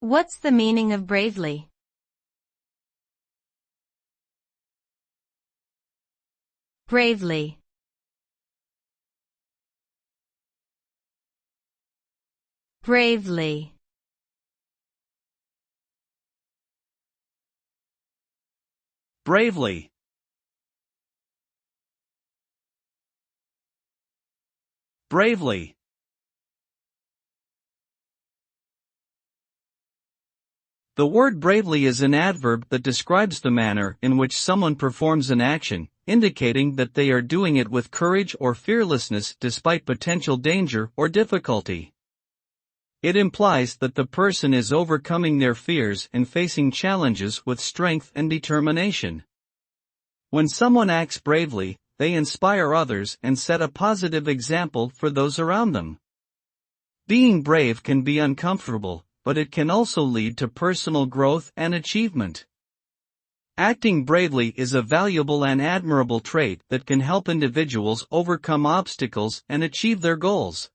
What's the meaning of bravely? Bravely. Bravely. Bravely. Bravely. The word bravely is an adverb that describes the manner in which someone performs an action, indicating that they are doing it with courage or fearlessness despite potential danger or difficulty. It implies that the person is overcoming their fears and facing challenges with strength and determination. When someone acts bravely, they inspire others and set a positive example for those around them. Being brave can be uncomfortable, but it can also lead to personal growth and achievement. Acting bravely is a valuable and admirable trait that can help individuals overcome obstacles and achieve their goals.